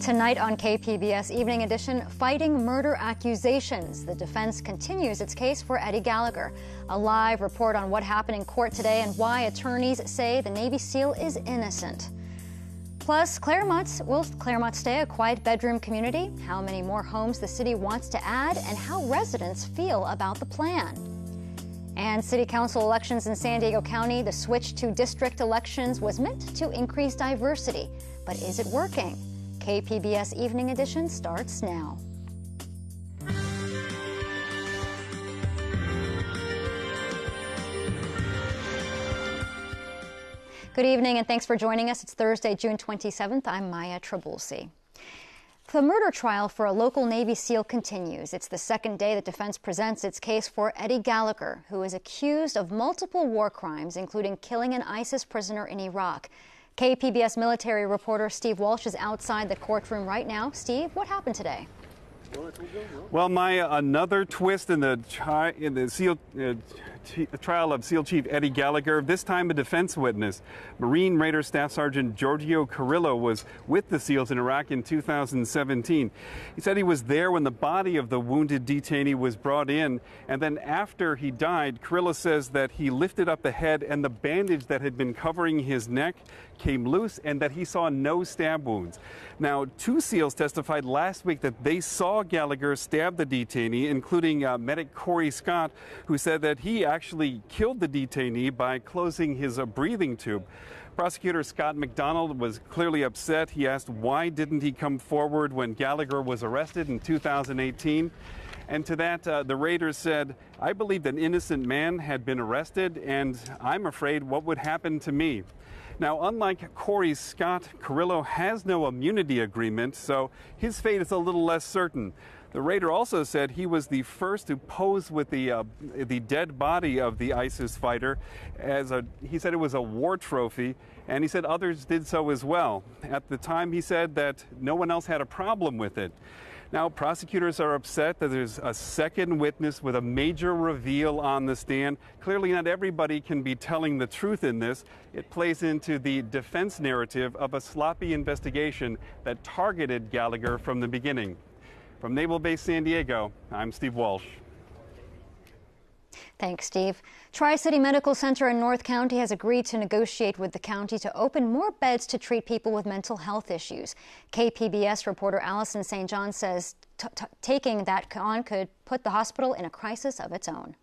Tonight on KPBS Evening Edition, fighting murder accusations. The defense continues its case for Eddie Gallagher. A live report on what happened in court today and why attorneys say the Navy SEAL is innocent. Plus, will Claremont stay a quiet bedroom community? How many more homes the city wants to add and how residents feel about the plan. And city council elections in San Diego County, the switch to district elections was meant to increase diversity. But is it working? KPBS Evening Edition starts now. Good evening and thanks for joining us. It's Thursday, June 27th. I'm Maya Trabulsi. The murder trial for a local Navy SEAL continues. It's the second day that defense presents its case for Eddie Gallagher, who is accused of multiple war crimes, including killing an ISIS prisoner in Iraq. KPBS military reporter Steve Walsh is outside the courtroom right now. Steve, what happened today? Well, Maya, another twist in the trial of SEAL Chief Eddie Gallagher. This time a defense witness. Marine Raider Staff Sergeant Giorgio Carrillo was with the SEALs in Iraq in 2017. He said he was there when the body of the wounded detainee was brought in, and then after he died, Carrillo says that he lifted up the head and the bandage that had been covering his neck came loose and that he saw no stab wounds. Now, two SEALs testified last week that they saw Gallagher stab the detainee, including medic Corey Scott, who said that he actually killed the detainee by closing his breathing tube. Prosecutor Scott McDonald was clearly upset. He asked why didn't he come forward when Gallagher was arrested in 2018. And to that, the Raiders said, "I believed an innocent man had been arrested, and I'm afraid what would happen to me." Now, unlike Corey Scott, Carrillo has no immunity agreement, so his fate is a little less certain. The Raider also said he was the first to pose with the dead body of the ISIS fighter. He said it was a war trophy, and he said others did so as well. At the time, he said that no one else had a problem with it. Now, prosecutors are upset that there's a second witness with a major reveal on the stand. Clearly, not everybody can be telling the truth in this. It plays into the defense narrative of a sloppy investigation that targeted Gallagher from the beginning. From Naval Base San Diego, I'm Steve Walsh. Thanks, Steve. Tri-City Medical Center in North County has agreed to negotiate with the county to open more beds to treat people with mental health issues. KPBS reporter Allison St. John says taking that on could put the hospital in a crisis of its own.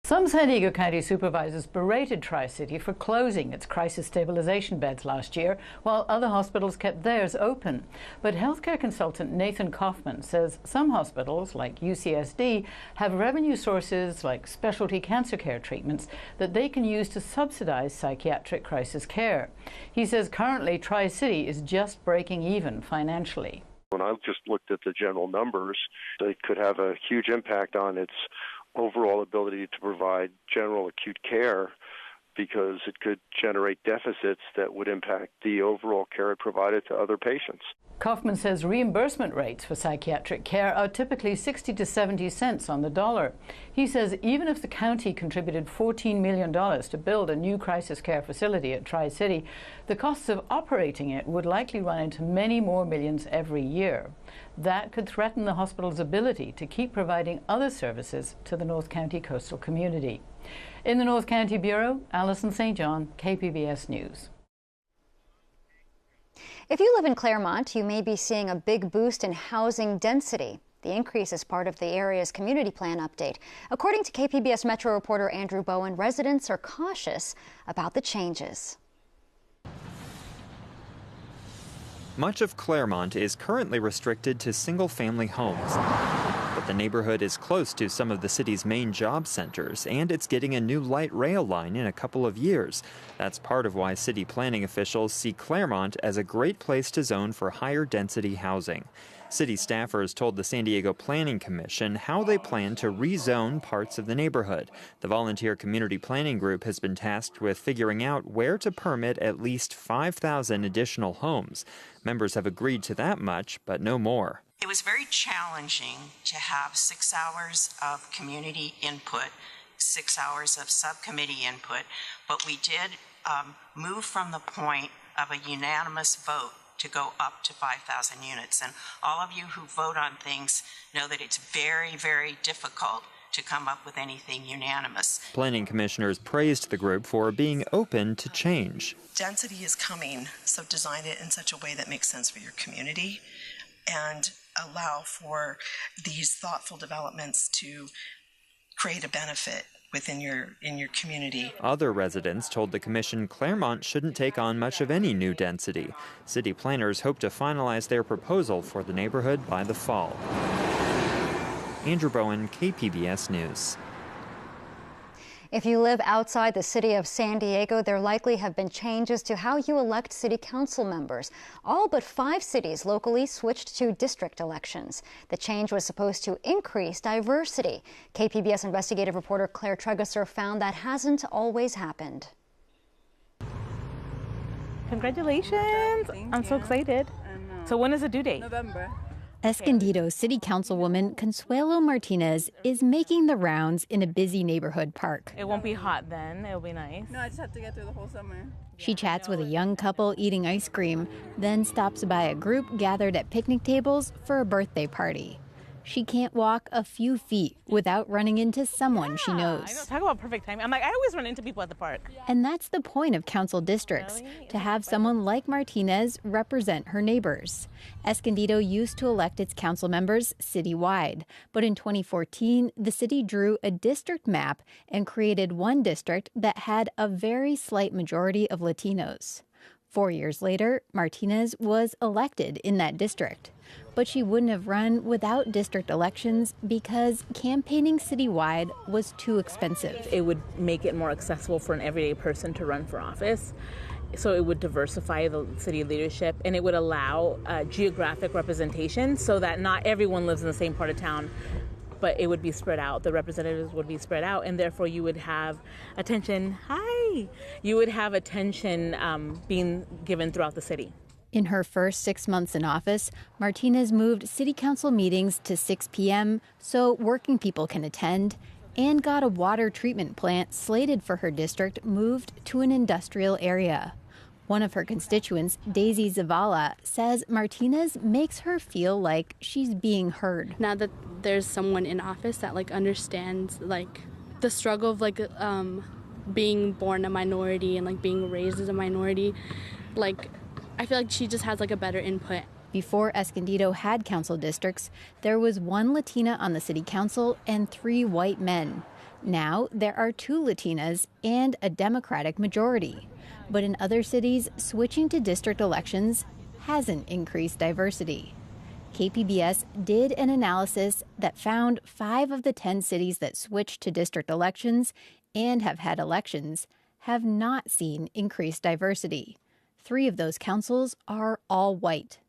Some San Diego County supervisors berated Tri-City for closing its crisis stabilization beds last year, while other hospitals kept theirs open. But healthcare consultant Nathan Kaufman says some hospitals, like UCSD, have revenue sources like specialty cancer care treatments that they can use to subsidize psychiatric crisis care. He says currently Tri-City is just breaking even financially. When I just looked at the general numbers, it could have a huge impact on its overall ability to provide general acute care, because it could generate deficits that would impact the overall care it provided to other patients. Kaufman says reimbursement rates for psychiatric care are typically 60 to 70 cents on the dollar. He says even if the county contributed $14 million to build a new crisis care facility at Tri-City, the costs of operating it would likely run into many more millions every year. That could threaten the hospital's ability to keep providing other services to the North County coastal community. In the North County Bureau, Allison St. John, KPBS News. If you live in Claremont, you may be seeing a big boost in housing density. The increase is part of the area's community plan update. According to KPBS Metro reporter Andrew Bowen, residents are cautious about the changes. Much of Claremont is currently restricted to single-family homes. But the neighborhood is close to some of the city's main job centers, and it's getting a new light rail line in a couple of years. That's part of why city planning officials see Claremont as a great place to zone for higher density housing. City staffers told the San Diego Planning Commission how they plan to rezone parts of the neighborhood. The volunteer community planning group has been tasked with figuring out where to permit at least 5,000 additional homes. Members have agreed to that much, but no more. It was very challenging to have 6 hours of community input, 6 hours of subcommittee input, but we did move from the point of a unanimous vote to go up to 5,000 units. And all of you who vote on things know that it's very, very difficult to come up with anything unanimous. Planning commissioners praised the group for being open to change. Density is coming, so design it in such a way that makes sense for your community and allow for these thoughtful developments to create a benefit within your community. Other residents told the commission Claremont shouldn't take on much of any new density. City planners hope to finalize their proposal for the neighborhood by the fall. Andrew Bowen, KPBS News. If you live outside the city of San Diego, there likely have been changes to how you elect city council members. All but 5 cities locally switched to district elections. The change was supposed to increase diversity. KPBS investigative reporter Claire Tregesser found that hasn't always happened. Congratulations! I'm so excited. So when is the due date? November. Escondido City Councilwoman Consuelo Martinez is making the rounds in a busy neighborhood park. It won't be hot then. It'll be nice. No, I just have to get through the whole summer. She chats with a young couple eating ice cream, then stops by a group gathered at picnic tables for a birthday party. She can't walk a few feet without running into someone she knows. I know, talk about perfect timing. I always run into people at the park. And that's the point of council districts, to have someone like Martinez represent her neighbors. Escondido used to elect its council members citywide, but in 2014, the city drew a district map and created one district that had a very slight majority of Latinos. 4 years later, Martinez was elected in that district. But she wouldn't have run without district elections because campaigning citywide was too expensive. It would make it more accessible for an everyday person to run for office. So it would diversify the city leadership, and it would allow geographic representation so that not everyone lives in the same part of town, but it would be spread out. The representatives would be spread out, and therefore you would have attention. You would have attention being given throughout the city. In her first 6 months in office, Martinez moved city council meetings to 6 p.m. so working people can attend, and got a water treatment plant slated for her district moved to an industrial area. One of her constituents, Daisy Zavala, says Martinez makes her feel like she's being heard. Now that there's someone in office that understands the struggle of being born a minority and being raised as a minority, I feel like she just has a better input. Before Escondido had council districts, there was 1 Latina on the city council and 3 white men. Now there are 2 Latinas and a Democratic majority. But in other cities, switching to district elections hasn't increased diversity. KPBS did an analysis that found 5 of the 10 cities that switched to district elections and have had elections have not seen increased diversity. 3 of those councils are all white.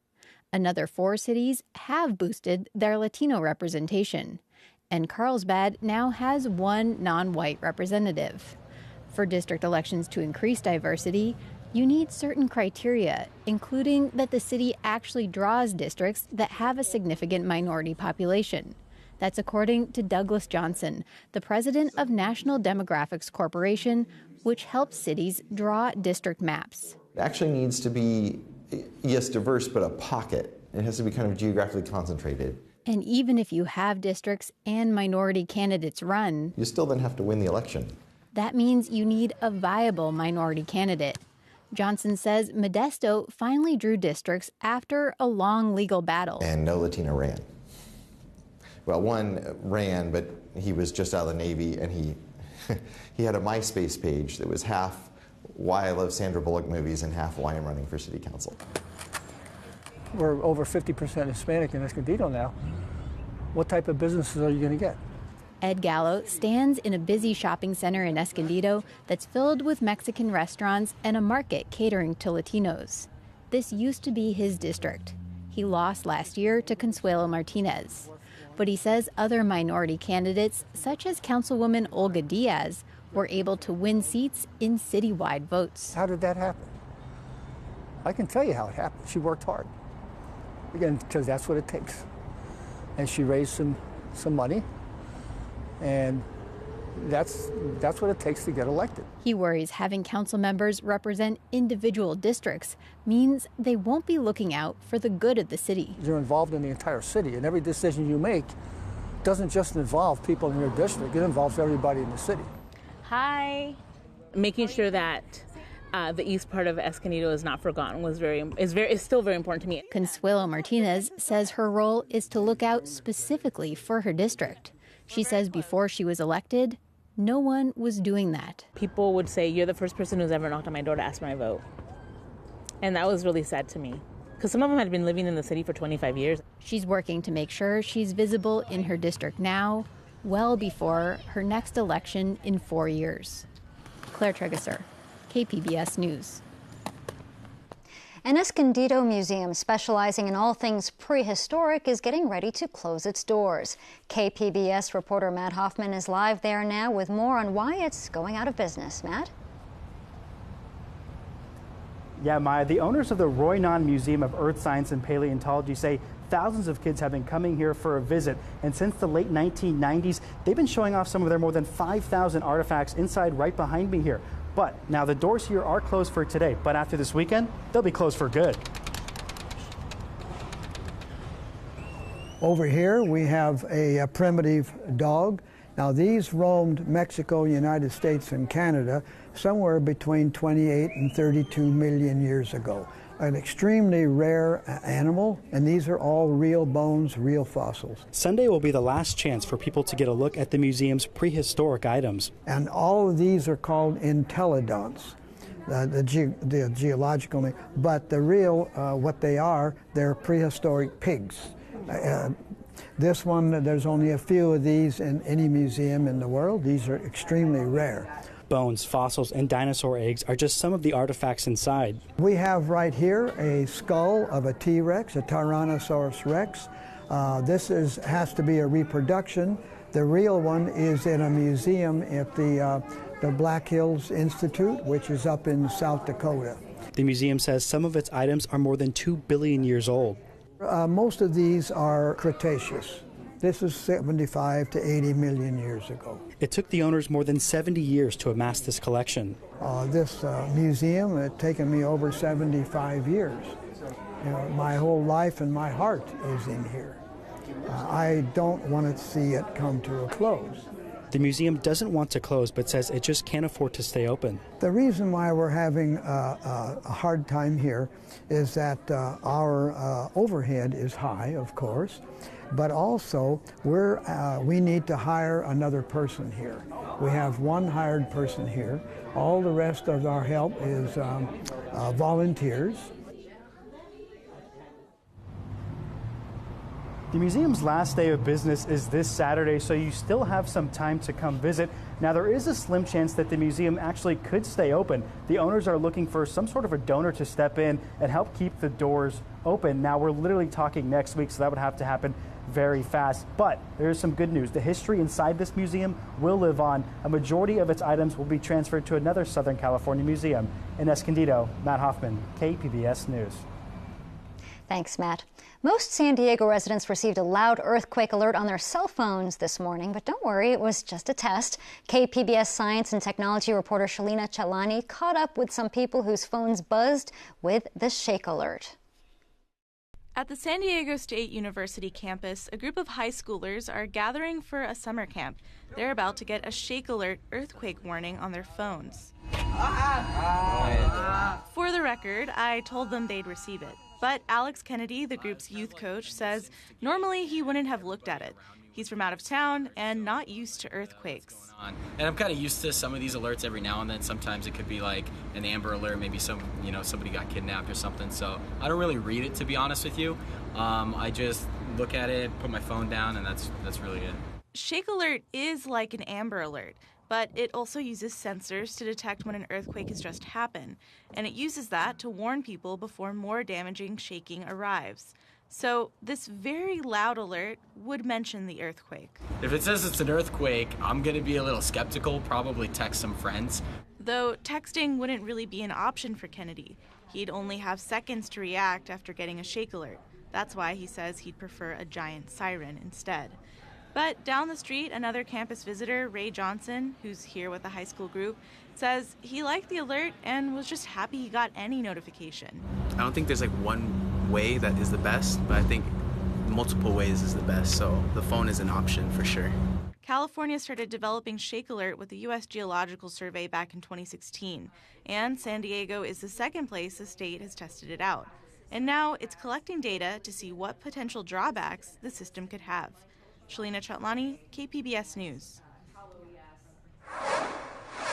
Another 4 cities have boosted their Latino representation, and Carlsbad now has 1 non-white representative. For district elections to increase diversity, you need certain criteria, including that the city actually draws districts that have a significant minority population. That's according to Douglas Johnson, the president of National Demographics Corporation, which helps cities draw district maps. It actually needs to be, yes, diverse, but a pocket. It has to be kind of geographically concentrated. And even if you have districts and minority candidates run, you still then have to win the election. That means you need a viable minority candidate. Johnson says Modesto finally drew districts after a long legal battle. And no Latino ran. Well, one ran, but he was just out of the Navy, and he had a MySpace page that was half why I love Sandra Bullock movies and half why I'm running for city council. We're over 50% Hispanic in Escondido now. What type of businesses are you going to get? Ed Gallo stands in a busy shopping center in Escondido that's filled with Mexican restaurants and a market catering to Latinos. This used to be his district. He lost last year to Consuelo Martinez. But he says other minority candidates, such as Councilwoman Olga Diaz, were able to win seats in citywide votes. How did that happen? I can tell you how it happened. She worked hard. Again, because that's what it takes. And she raised some money, and That's what it takes to get elected. He worries having council members represent individual districts means they won't be looking out for the good of the city. You're involved in the entire city, and every decision you make doesn't just involve people in your district, it involves everybody in the city. Hi. Making sure that the east part of Escondido is not forgotten is still very important to me. Consuelo Martinez says her role is to look out specifically for her district. She says before she was elected, no one was doing that. People would say, you're the first person who's ever knocked on my door to ask for my vote. And that was really sad to me, because some of them had been living in the city for 25 years. She's working to make sure she's visible in her district now, well before her next election in 4 years. Claire Tregesser, KPBS News. An Escondido museum specializing in all things prehistoric is getting ready to close its doors. KPBS reporter Matt Hoffman is live there now with more on why it's going out of business. Matt? Yeah, Maya, the owners of the Roynon Museum of Earth Science and Paleontology say thousands of kids have been coming here for a visit, and since the late 1990s, they've been showing off some of their more than 5,000 artifacts inside right behind me here. But now the doors here are closed for today, but after this weekend, they'll be closed for good. Over here we have a primitive dog. Now these roamed Mexico, United States, and Canada somewhere between 28 and 32 million years ago. An extremely rare animal, and these are all real bones, real fossils. Sunday will be the last chance for people to get a look at the museum's prehistoric items. And all of these are called intellidonts, the geological name. But the real, what they are, they're prehistoric pigs. This one, there's only a few of these in any museum in the world. These are extremely rare. Bones, fossils, and dinosaur eggs are just some of the artifacts inside. We have right here a skull of a T-Rex, a Tyrannosaurus Rex. This has to be a reproduction. The real one is in a museum at the Black Hills Institute, which is up in South Dakota. The museum says some of its items are more than 2 billion years old. Most of these are Cretaceous. This is 75 to 80 million years ago. It took the owners more than 70 years to amass this collection. This museum had taken me over 75 years. You know, my whole life and my heart is in here. I don't want to see it come to a close. The museum doesn't want to close, but says it just can't afford to stay open. The reason why we're having a hard time here is that our overhead is high, of course, but also we need to hire another person here. We have one hired person here. All the rest of our help is volunteers. The museum's last day of business is this Saturday, so you still have some time to come visit. Now, there is a slim chance that the museum actually could stay open. The owners are looking for some sort of a donor to step in and help keep the doors open. Now, we're literally talking next week, so that would have to happen very fast. But there is some good news. The history inside this museum will live on. A majority of its items will be transferred to another Southern California museum. In Escondido, Matt Hoffman, KPBS News. Thanks, Matt. Most San Diego residents received a loud earthquake alert on their cell phones this morning, but don't worry, it was just a test. KPBS science and technology reporter Shalina Chalani caught up with some people whose phones buzzed with the shake alert. At the San Diego State University campus, a group of high schoolers are gathering for a summer camp. They're about to get a shake alert earthquake warning on their phones. For the record, I told them they'd receive it. But Alex Kennedy, the group's youth coach, says normally he wouldn't have looked at it. He's from out of town and not used to earthquakes. And I'm kind of used to some of these alerts every now and then. Sometimes it could be like an Amber Alert, maybe somebody got kidnapped or something. So I don't really read it, to be honest with you. I just look at it, put my phone down, and that's really it. Shake Alert is like an Amber Alert, but it also uses sensors to detect when an earthquake has just happened, and it uses that to warn people before more damaging shaking arrives. So this very loud alert would mention the earthquake. If it says it's an earthquake, I'm going to be a little skeptical, probably text some friends. Though texting wouldn't really be an option for Kennedy. He'd only have seconds to react after getting a shake alert. That's why he says he'd prefer a giant siren instead. But down the street, another campus visitor, Ray Johnson, who's here with the high school group, says he liked the alert and was just happy he got any notification. I don't think there's like one way that is the best, but I think multiple ways is the best, so the phone is an option for sure. California started developing Shake Alert with the U.S. Geological Survey back in 2016, and San Diego is the second place the state has tested it out. And now it's collecting data to see what potential drawbacks the system could have. Shalina Chatlani, KPBS News.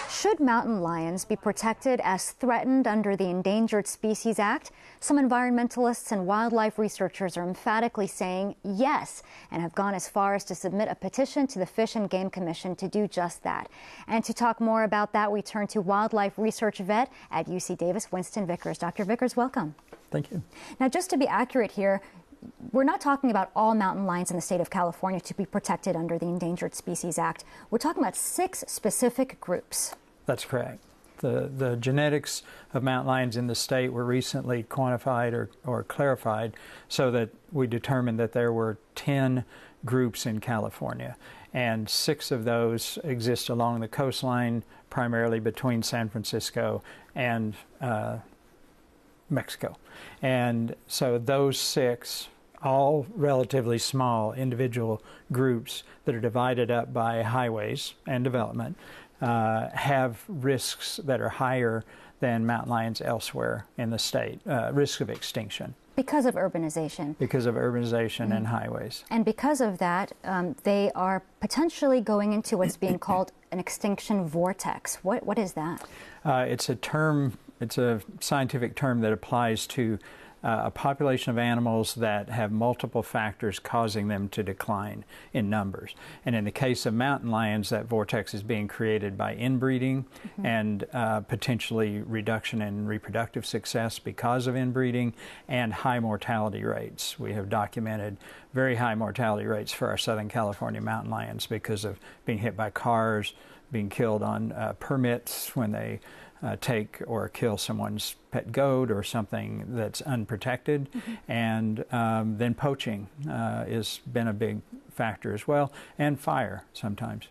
Should mountain lions be protected as threatened under the Endangered Species Act? Some environmentalists and wildlife researchers are emphatically saying yes, and have gone as far as to submit a petition to the Fish and Game Commission to do just that. And to talk more about that, we turn to wildlife research vet at UC Davis, Winston Vickers. Dr. Vickers, welcome. Thank you. Now, just to be accurate here, we're not talking about all mountain lions in the state of California to be protected under the Endangered Species Act. We're talking about 6 specific groups. That's correct. The genetics of mountain lions in the state were recently quantified or clarified so that we determined that there were 10 groups in California, and 6 of those exist along the coastline, primarily between San Francisco and Mexico. And so those 6, all relatively small individual groups that are divided up by highways and development, have risks that are higher than mountain lions elsewhere in the state, risk of extinction. Because of urbanization. Because of urbanization and highways. And because of that, they are potentially going into what's being called an extinction vortex. What is that? It's a term, it's a scientific term that applies to a population of animals that have multiple factors causing them to decline in numbers. And in the case of mountain lions, that vortex is being created by inbreeding and potentially reduction in reproductive success because of inbreeding and high mortality rates. We have documented very high mortality rates for our Southern California mountain lions because of being hit by cars, being killed on permits when they take or kill someone's pet goat or something that's unprotected, and then poaching has been a big factor as well, and fire sometimes.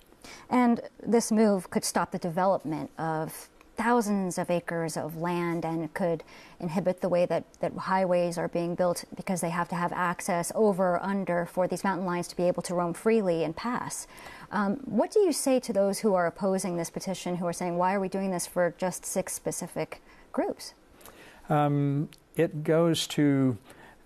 And this move could stop the development of thousands of acres of land and could inhibit the way that highways are being built because they have to have access over or under for these mountain lions to be able to roam freely and pass. What do you say to those who are opposing this petition, who are saying, why are we doing this for just 6 specific groups? It goes to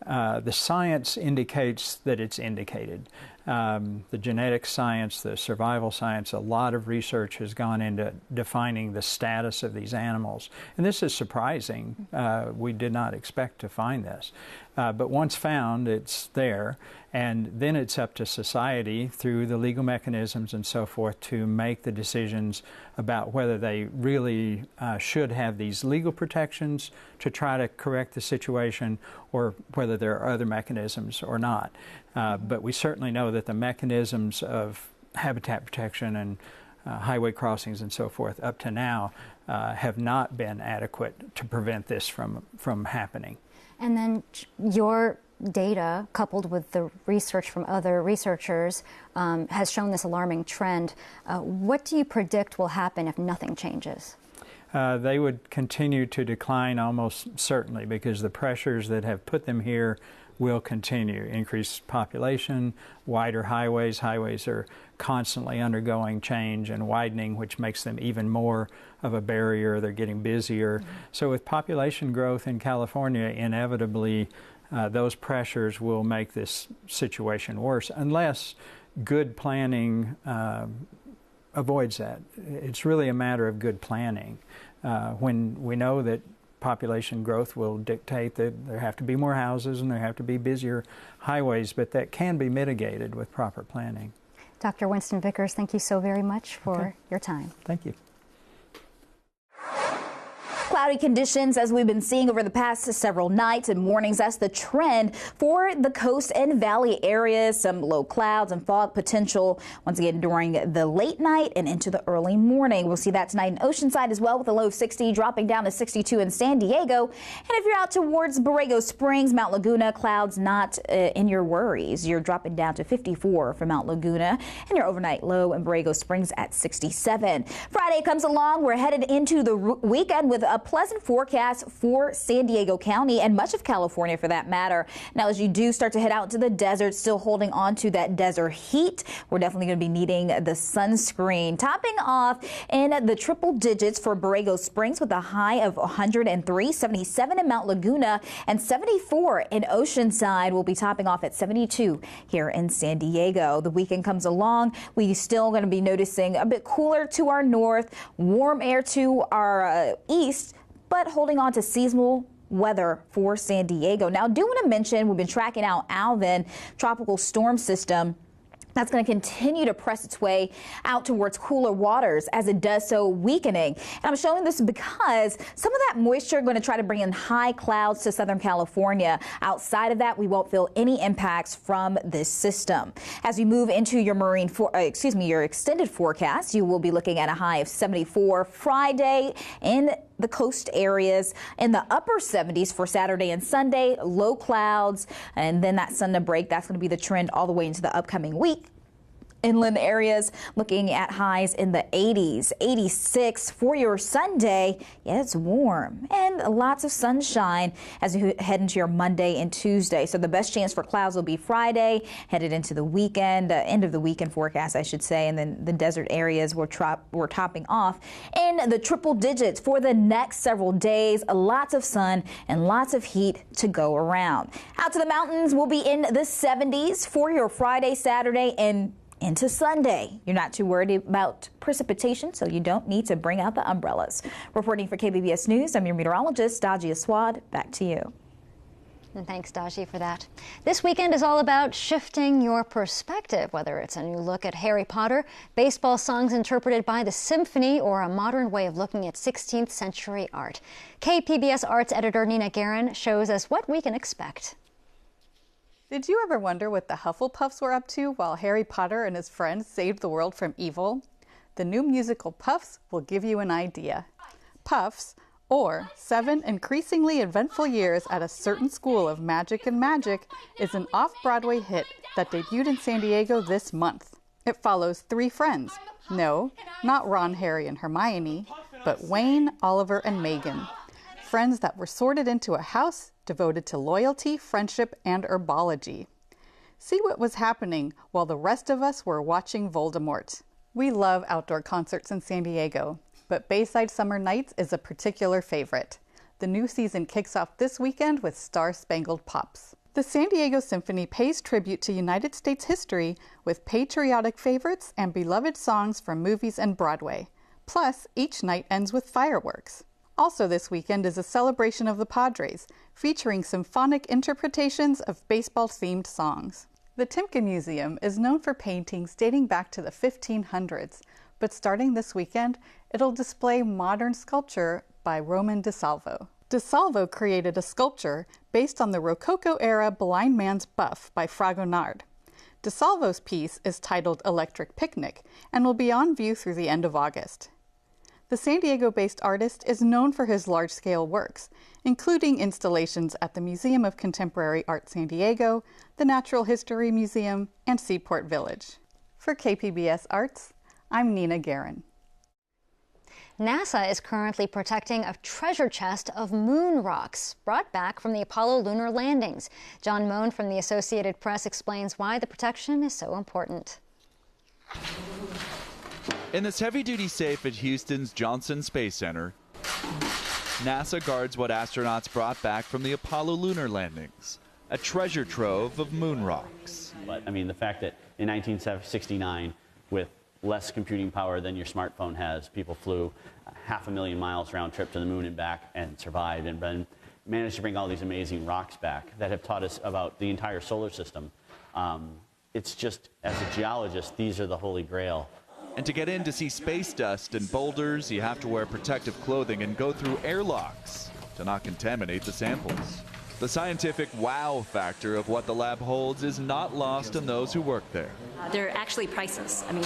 the science indicates that it's indicated. The genetic science, the survival science, a lot of research has gone into defining the status of these animals. And this is surprising. We did not expect to find this. But once found, it's there. And then it's up to society, through the legal mechanisms and so forth, to make the decisions about whether they really should have these legal protections to try to correct the situation, or whether there are other mechanisms or not. But we certainly know that the mechanisms of habitat protection and highway crossings and so forth up to now have not been adequate to prevent this from happening. And then your data, coupled with the research from other researchers, has shown this alarming trend. What do you predict will happen if nothing changes? They would continue to decline almost certainly, because the pressures that have put them here will continue. Increased population, wider highways. Highways are constantly undergoing change and widening, which makes them even more of a barrier. They're getting busier. So with population growth in California, inevitably those pressures will make this situation worse, unless good planning avoids that. It's really a matter of good planning. When we know that population growth will dictate that there have to be more houses and there have to be busier highways, but that can be mitigated with proper planning. Dr. Winston Vickers, thank you so very much for your time. Thank you. cloudy conditions as we've been seeing over the past several nights and mornings. That's the trend for the coast and valley areas. Some low clouds and fog potential once again during the late night and into the early morning. We'll see that tonight in Oceanside as well, with a low 60 dropping down to 62 in San Diego. And if you're out towards Borrego Springs, Mount Laguna, clouds not in your worries. You're dropping down to 54 for Mount Laguna, and your overnight low in Borrego Springs at 67. Friday comes along. We're headed into the weekend with a pleasant forecast for San Diego County and much of California for that matter. Now, as you do start to head out to the desert, still holding on to that desert heat, we're definitely going to be needing the sunscreen. Topping off in the triple digits for Borrego Springs with a high of 103, 77 in Mount Laguna, and 74 in Oceanside. We'll be topping off at 72 here in San Diego. The weekend comes along. We still going to be noticing a bit cooler to our north, warm air to our east, but holding on to seasonal weather for San Diego. Now, I do want to mention we've been tracking out Alvin, tropical storm system. That's going to continue to press its way out towards cooler waters as it does so, weakening. And I'm showing this because some of that moisture is going to try to bring in high clouds to Southern California. Outside of that, we won't feel any impacts from this system. As we move into your your extended forecast, you will be looking at a high of 74 Friday in the coast areas, in the upper 70s for Saturday and Sunday, low clouds, and then that Sunday break, that's going to be the trend all the way into the upcoming week. Inland areas looking at highs in the 80s, 86 for your Sunday. Yeah, it's warm and lots of sunshine as you head into your Monday and Tuesday. So the best chance for clouds will be Friday, headed into the weekend, end of the weekend forecast, I should say. And then the desert areas we're topping off in the triple digits for the next several days. Lots of sun and lots of heat to go around. Out to the mountains, we'll be in the 70s for your Friday, Saturday, and into Sunday. You're not too worried about precipitation, so you don't need to bring out the umbrellas. Reporting for KPBS News, I'm your meteorologist, Daji Aswad. Back to you. And thanks, Daji, for that. This weekend is all about shifting your perspective, whether it's a new look at Harry Potter, baseball songs interpreted by the symphony, or a modern way of looking at 16th century art. KPBS Arts editor Nina Guerin shows us what we can expect. Did you ever wonder what the Hufflepuffs were up to while Harry Potter and his friends saved the world from evil? The new musical Puffs will give you an idea. Puffs, or 7 Increasingly Eventful Years at a Certain School of Magic and Magic, is an off-Broadway hit that debuted in San Diego this month. It follows 3 friends. No, not Ron, Harry, and Hermione, but Wayne, Oliver, and Megan. Friends that were sorted into a house devoted to loyalty, friendship, and herbology. See what was happening while the rest of us were watching Voldemort. We love outdoor concerts in San Diego, but Bayside Summer Nights is a particular favorite. The new season kicks off this weekend with Star-Spangled Pops. The San Diego Symphony pays tribute to United States history with patriotic favorites and beloved songs from movies and Broadway. Plus, each night ends with fireworks. Also this weekend is a celebration of the Padres, featuring symphonic interpretations of baseball-themed songs. The Timken Museum is known for paintings dating back to the 1500s, but starting this weekend, it'll display modern sculpture by Roman DeSalvo. DeSalvo created a sculpture based on the Rococo-era Blind Man's Buff by Fragonard. DeSalvo's piece is titled Electric Picnic and will be on view through the end of August. The San Diego-based artist is known for his large-scale works, including installations at the Museum of Contemporary Art San Diego, the Natural History Museum, and Seaport Village. For KPBS Arts, I'm Nina Guerin. NASA is currently protecting a treasure chest of moon rocks brought back from the Apollo lunar landings. John Moan from the Associated Press explains why the protection is so important. In this heavy-duty safe at Houston's Johnson Space Center, NASA guards what astronauts brought back from the Apollo lunar landings, a treasure trove of moon rocks. But I mean, the fact that in 1969, with less computing power than your smartphone has, people flew 500,000 miles round trip to the moon and back and survived, and then managed to bring all these amazing rocks back that have taught us about the entire solar system. It's just, as a geologist, these are the holy grail And to get in to see space dust and boulders, you have to wear protective clothing and go through airlocks to not contaminate the samples. The scientific wow factor of what the lab holds is not lost on those who work there. They're actually priceless. I mean,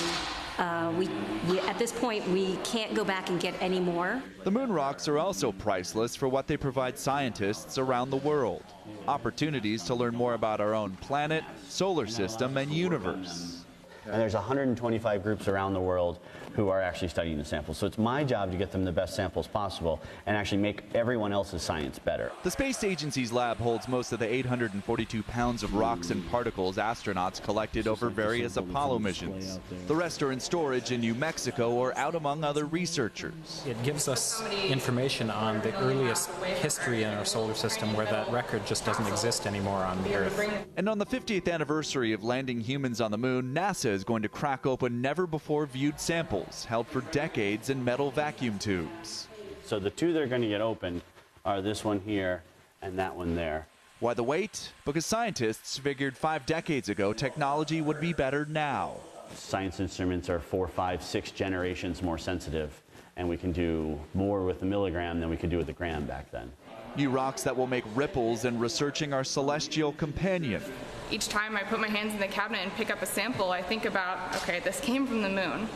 we at this point, we can't go back and get any more. The moon rocks are also priceless for what they provide scientists around the world. Opportunities to learn more about our own planet, solar system, and universe. And there's 125 groups around the world who are actually studying the samples. So it's my job to get them the best samples possible and actually make everyone else's science better. The Space Agency's lab holds most of the 842 pounds of rocks and particles astronauts collected over various Apollo missions. The rest are in storage in New Mexico or out among other researchers. It gives us information on the earliest history in our solar system where that record just doesn't exist anymore on the Earth. And on the 50th anniversary of landing humans on the moon, NASA is going to crack open never-before-viewed samples held for decades in metal vacuum tubes. So the two that are going to get opened are this one here and that one there. Why the wait? Because scientists figured 5 decades ago technology would be better now. Science instruments are 4, 5, 6 generations more sensitive, and we can do more with the milligram than we could do with the gram back then. New rocks that will make ripples in researching our celestial companion. Each time I put my hands in the cabinet and pick up a sample, I think about, okay, this came from the moon.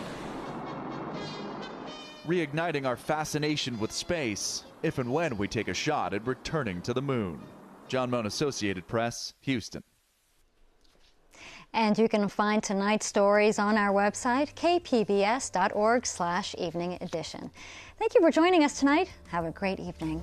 Reigniting our fascination with space, if and when we take a shot at returning to the moon. John Moan, Associated Press, Houston. And you can find tonight's stories on our website, kpbs.org/evening edition. Thank you for joining us tonight. Have a great evening.